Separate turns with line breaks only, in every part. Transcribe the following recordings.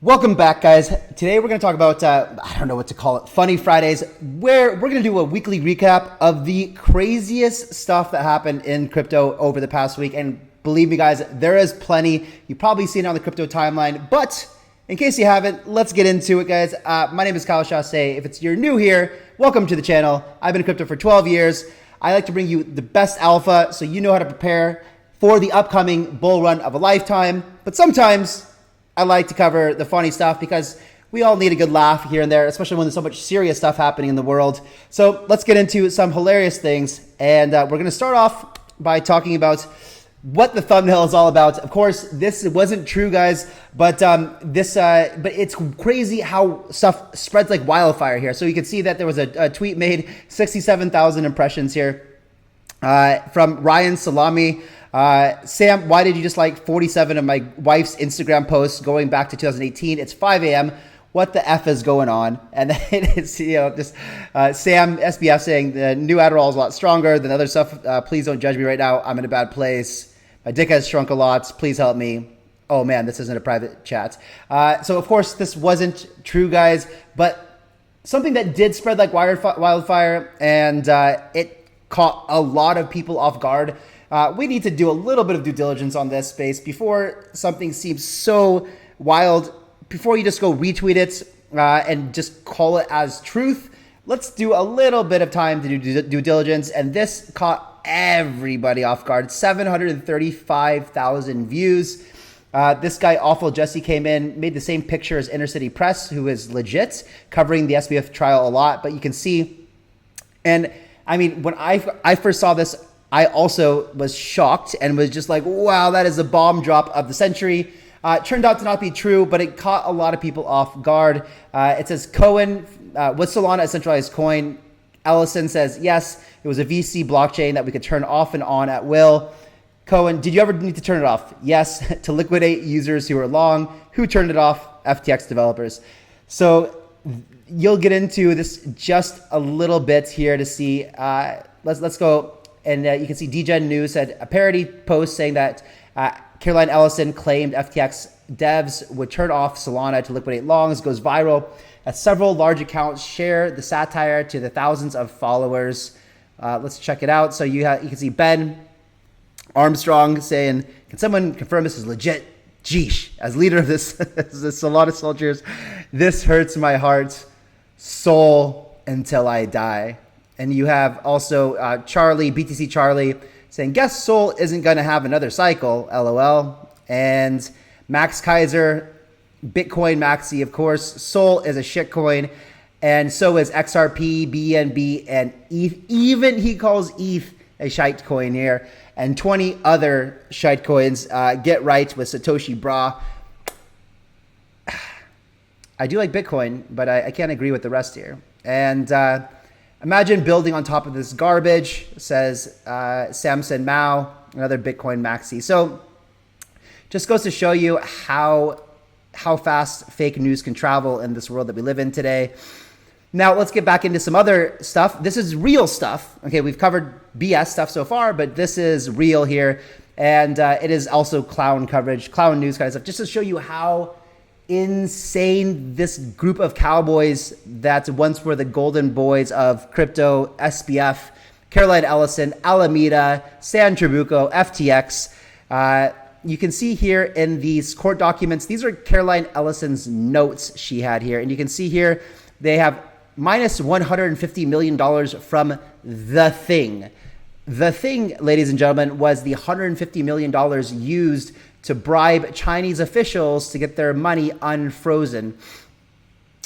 Welcome back, guys. Today we're going to talk about, I don't know what to call it, Funny Fridays, where we're going to do a weekly recap of the craziest stuff that happened in crypto over the past week. And believe me, guys, there is plenty. You've probably seen it on the crypto timeline, but in case you haven't, let's get into it, guys. My name is Chasse. If you're new here, welcome to the channel. I've been in crypto for 12 years. I like to bring you the best alpha so you know how to prepare for the upcoming bull run of a lifetime. But sometimes I like to cover the funny stuff because we all need a good laugh here and there, especially when there's so much serious stuff happening in the world. So let's get into some hilarious things. And we're going to start off by talking about what the thumbnail is all about. Of course, this wasn't true, guys, but but it's crazy how stuff spreads like wildfire here. So you can see that there was a tweet made, 67,000 impressions here from Ryan Salami. Sam, why did you just like 47 of my wife's Instagram posts going back to 2018? It's 5 a.m. What the F is going on? And then it's, just Sam, SBF saying the new Adderall is a lot stronger than other stuff. Please don't judge me right now. I'm in a bad place. My dick has shrunk a lot. Please help me. Oh man, this isn't a private chat. So of course this wasn't true, guys, but something that did spread like wildfire, and it caught a lot of people off guard. We need to do a little bit of due diligence on this space before something seems so wild. Before you just go retweet it and just call it as truth, let's do a little bit of time to do due diligence. And this caught everybody off guard. 735,000 views. This guy, Awful Jesse, came in, made the same picture as Inner City Press, who is legit, covering the SBF trial a lot. But you can see, and I mean, when I first saw this, I also was shocked and was just like, wow, that is a bomb drop of the century. It turned out to not be true, but it caught a lot of people off guard. It says, Cohen, was Solana a centralized coin? Ellison says, yes, it was a VC blockchain that we could turn off and on at will. Cohen, did you ever need to turn it off? Yes, to liquidate users who were long. Who turned it off? FTX developers. So you'll get into this just a little bit here to see. Let's go. And you can see DGen News said a parody post saying that Caroline Ellison claimed FTX devs would turn off Solana to liquidate longs, goes viral as several large accounts share the satire to the thousands of followers. Let's check it out. So you can see Ben Armstrong saying, can someone confirm this is legit? Jeesh, as leader of this Solana soldiers, this hurts my heart, soul until I die. And you have also Charlie, BTC Charlie, saying, guess Sol isn't going to have another cycle, LOL. And Max Kaiser, Bitcoin Maxi, of course. Sol is a shitcoin, and so is XRP, BNB, and ETH. Even he calls ETH a shite coin here. And 20 other shite coins. Get right with Satoshi Bra. I do like Bitcoin, but I can't agree with the rest here. And imagine building on top of this garbage, says Samson Mao, another Bitcoin maxi. So just goes to show you how fast fake news can travel in this world that we live in today. Now let's get back into some other stuff. This is real stuff. Okay, we've covered BS stuff so far, but this is real here. And it is also clown coverage, clown news kind of stuff, just to show you how insane this group of cowboys that once were the golden boys of crypto, SBF, Caroline Ellison, Alameda, San Trabuco, FTX. You can see here in these court documents, these are Caroline Ellison's notes she had here. And you can see here they have minus $150 million from The Thing. The Thing, ladies and gentlemen, was the $150 million used to bribe Chinese officials to get their money unfrozen.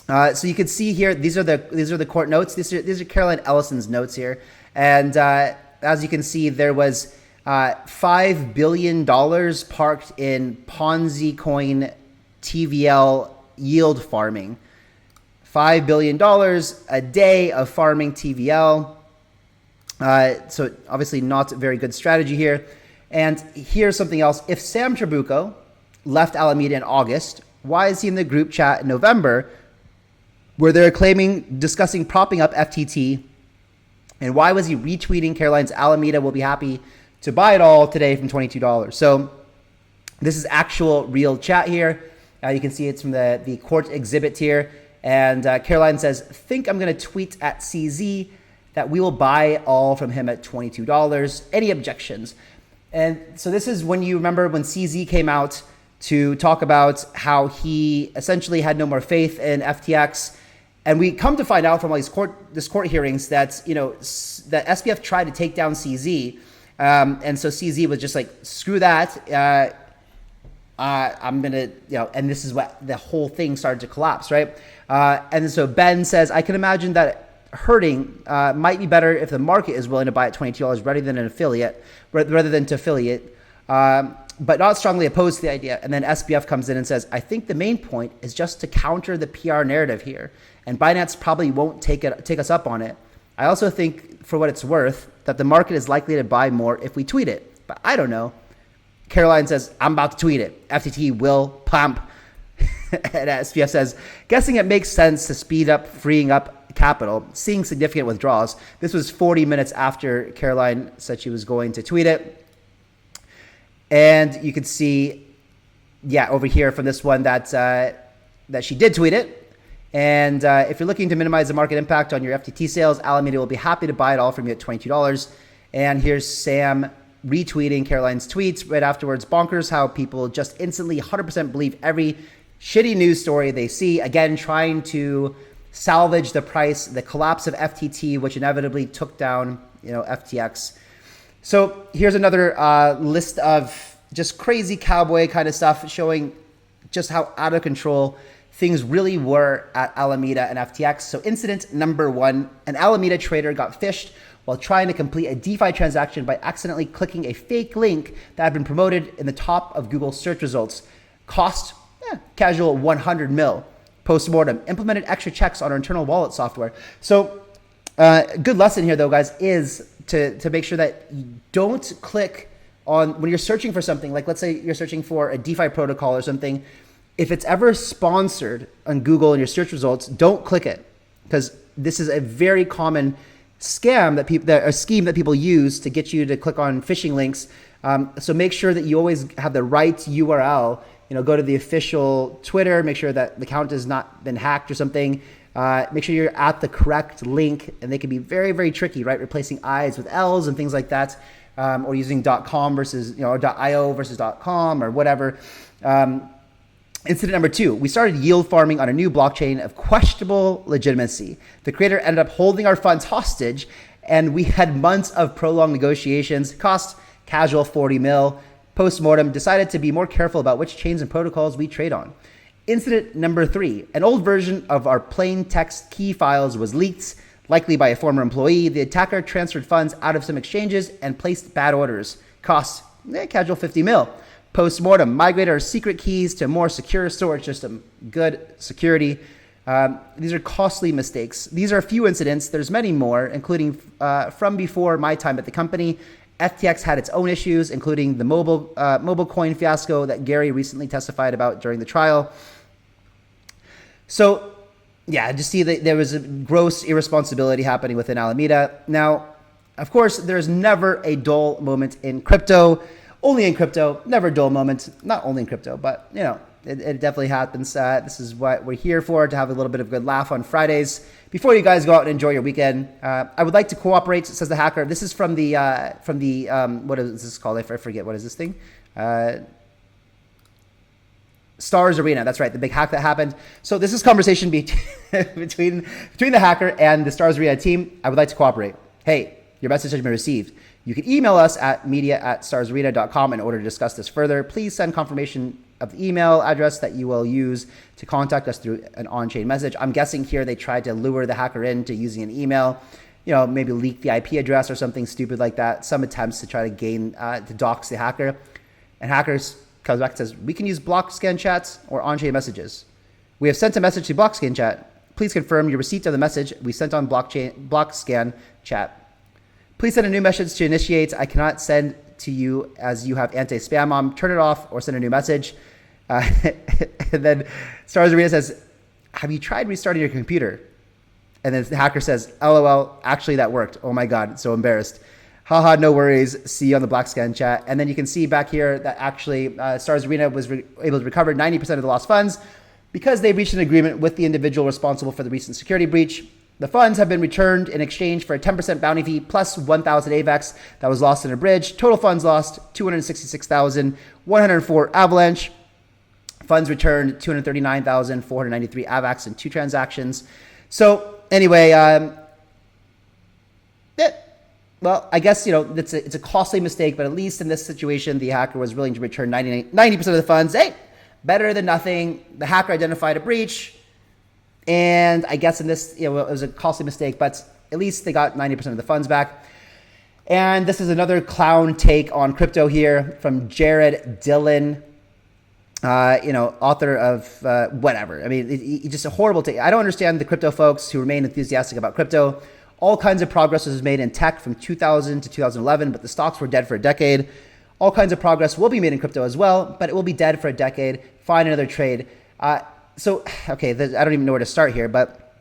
So you can see here, these are the court notes. These are Caroline Ellison's notes here. And as you can see, there was $5 billion parked in Ponzi coin TVL yield farming. $5 billion a day of farming TVL. So obviously not a very good strategy here. And here's something else. If Sam Trabuco left Alameda in August, why is he in the group chat in November where they're discussing propping up FTT? And why was he retweeting Caroline's Alameda will be happy to buy it all today from $22? So this is actual real chat here. You can see it's from the court exhibit here. And Caroline says, think I'm going to tweet at CZ that we will buy all from him at $22. Any objections? And so this is when you remember when CZ came out to talk about how he essentially had no more faith in FTX. And we come to find out from all these court hearings that, that SBF tried to take down CZ. And so CZ was just like, screw that. I'm going to, and this is what the whole thing started to collapse, right? And so Ben says, I can imagine that hurting might be better if the market is willing to buy at $22 rather than to affiliate, but not strongly opposed to the idea. And then SBF comes in and says, I think the main point is just to counter the PR narrative here. And Binance probably won't take us up on it. I also think, for what it's worth, that the market is likely to buy more if we tweet it. But I don't know. Caroline says, I'm about to tweet it. FTT will pump. And SBF says, guessing it makes sense to speed up freeing up capital, seeing significant withdrawals. This was 40 minutes after Caroline said she was going to tweet it. And you can see, over here from this one that she did tweet it. And if you're looking to minimize the market impact on your FTT sales, Alameda will be happy to buy it all from you at $22. And here's Sam retweeting Caroline's tweets right afterwards. Bonkers how people just instantly 100% believe every shitty news story they see. Again, trying to salvage the price, the collapse of FTT, which inevitably took down, FTX. So here's another list of just crazy cowboy kind of stuff showing just how out of control things really were at Alameda and FTX. So incident number 1, an Alameda trader got phished while trying to complete a DeFi transaction by accidentally clicking a fake link that had been promoted in the top of Google search results. Cost, casual 100 mil. Post-mortem, implemented extra checks on our internal wallet software. So a good lesson here though, guys, is to make sure that you don't click on, when you're searching for something, like let's say you're searching for a DeFi protocol or something, if it's ever sponsored on Google in your search results, don't click it, because this is a very common scheme that people use to get you to click on phishing links. So make sure that you always have the right URL. Go to the official Twitter, make sure that the account has not been hacked or something. Make sure you're at the correct link, and they can be very, very tricky, right? Replacing I's with L's and things like that, or using .com versus, or .io versus .com or whatever. Incident number 2, we started yield farming on a new blockchain of questionable legitimacy. The creator ended up holding our funds hostage, and we had months of prolonged negotiations. Cost casual 40 mil. Post-mortem, decided to be more careful about which chains and protocols we trade on. Incident number 3, an old version of our plain text key files was leaked, likely by a former employee. The attacker transferred funds out of some exchanges and placed bad orders. Cost casual 50 mil. Post-mortem, migrate our secret keys to a more secure storage system. Good security. These are costly mistakes. These are a few incidents. There's many more, including from before my time at the company. FTX had its own issues, including the mobile coin fiasco that Gary recently testified about during the trial. So, just see that there was a gross irresponsibility happening within Alameda. Now, of course, there's never a dull moment in crypto. Only in crypto, never a dull moment. Not only in crypto, but it definitely happens. This is what we're here for, to have a little bit of a good laugh on Fridays. Before you guys go out and enjoy your weekend, I would like to cooperate, says the hacker. This is from the what is this called? I forget, what is this thing? Stars Arena. That's right, the big hack that happened. So this is conversation between the hacker and the Stars Arena team. I would like to cooperate. Hey, your message has been received. You can email us at media@starsarena.com in order to discuss this further. Please send confirmation of the email address that you will use to contact us through an on-chain message. I'm guessing here they tried to lure the hacker into using an email, maybe leak the IP address or something stupid like that. Some attempts to try to to dox the hacker. And hackers comes back and says, we can use block scan chats or on-chain messages. We have sent a message to block scan chat. Please confirm your receipt of the message we sent on block scan chat. Please send a new message to initiate. I cannot send to you as you have anti-spam on. Turn it off or send a new message. And then Stars Arena says, have you tried restarting your computer? And then the hacker says, LOL, actually that worked. Oh my God, so embarrassed. Haha, no worries. See you on the Black Scan chat. And then you can see back here that actually Stars Arena was able to recover 90% of the lost funds because they reached an agreement with the individual responsible for the recent security breach. The funds have been returned in exchange for a 10% bounty fee plus 1,000 AVAX that was lost in a bridge. Total funds lost 266,104 Avalanche. Funds returned 239,493 AVAX in 2 transactions. So anyway, well, I guess, it's a costly mistake, but at least in this situation, the hacker was willing to return 90% of the funds. Hey, better than nothing. The hacker identified a breach, and I guess in this, it was a costly mistake, but at least they got 90% of the funds back. And this is another clown take on crypto here from Jared Dillon, author of whatever. I mean, just a horrible take. I don't understand the crypto folks who remain enthusiastic about crypto. All kinds of progress was made in tech from 2000 to 2011, but the stocks were dead for a decade. All kinds of progress will be made in crypto as well, but it will be dead for a decade. Find another trade. I don't even know where to start here, but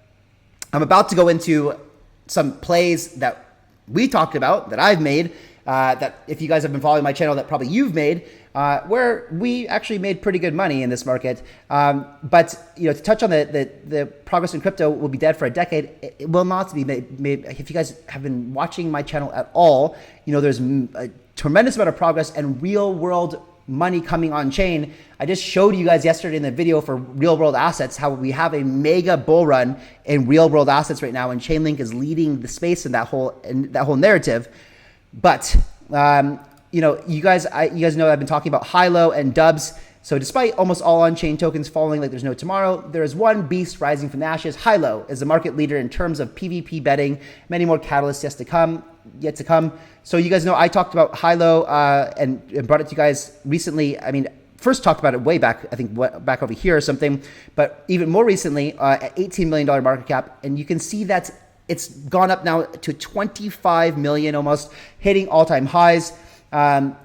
I'm about to go into some plays that we talked about, that I've made, that if you guys have been following my channel, that probably you've made, where we actually made pretty good money in this market. But to touch on the progress in crypto will be dead for a decade. It will not be made. If you guys have been watching my channel at all, there's a tremendous amount of progress and real world money coming on chain. I just showed you guys yesterday in the video for real world assets how we have a mega bull run in real world assets right now, and Chainlink is leading the space in that whole narrative. But you guys know I've been talking about HILO and DUBBZ. So despite almost all on-chain tokens falling like there's no tomorrow, there is one beast rising from the ashes. HILO is the market leader in terms of PvP betting. Many more catalysts yet to come. So you guys know I talked about HILO and brought it to you guys recently. I mean, first talked about it way back, I think back over here or something, but even more recently at $18 million market cap. And you can see that it's gone up now to 25 million almost, hitting all-time highs.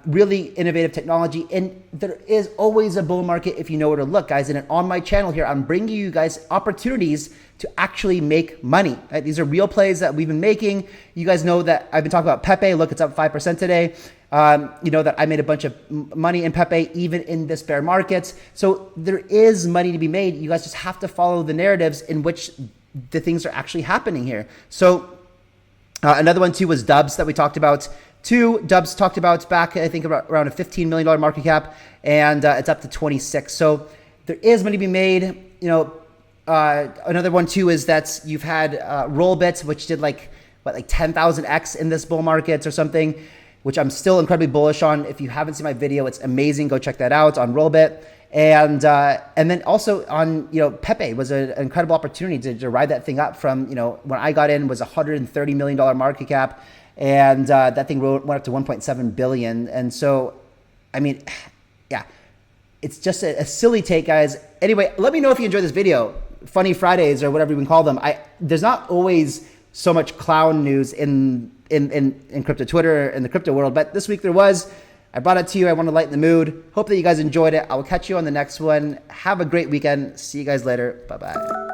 Really innovative technology, and there is always a bull market if you know where to look, guys. And on my channel here, I'm bringing you guys opportunities to actually make money. Right? These are real plays that we've been making. You guys know that I've been talking about Pepe. Look, it's up 5% today. You know that I made a bunch of money in Pepe even in this bear market. So there is money to be made. You guys just have to follow the narratives in which the things are actually happening here. So another one too was DUBBZ that we talked about. DUBBZ talked about back, I think, around a $15 million market cap, and it's up to 26. So there is money to be made. Another one too is that you've had Rollbit, which did like 10,000x in this bull market or something, which I'm still incredibly bullish on. If you haven't seen my video, it's amazing. Go check that out on Rollbit. And then also on, Pepe was an incredible opportunity to ride that thing up from, when I got in was $130 million market cap. And that thing went up to 1.7 billion. And so, I mean, yeah, it's just a silly take, guys. Anyway, let me know if you enjoyed this video. Funny Fridays or whatever you can call them. There's not always so much clown news in crypto Twitter, in the crypto world, but this week there was. I brought it to you. I want to lighten the mood. Hope that you guys enjoyed it. I will catch you on the next one. Have a great weekend. See you guys later. Bye-bye.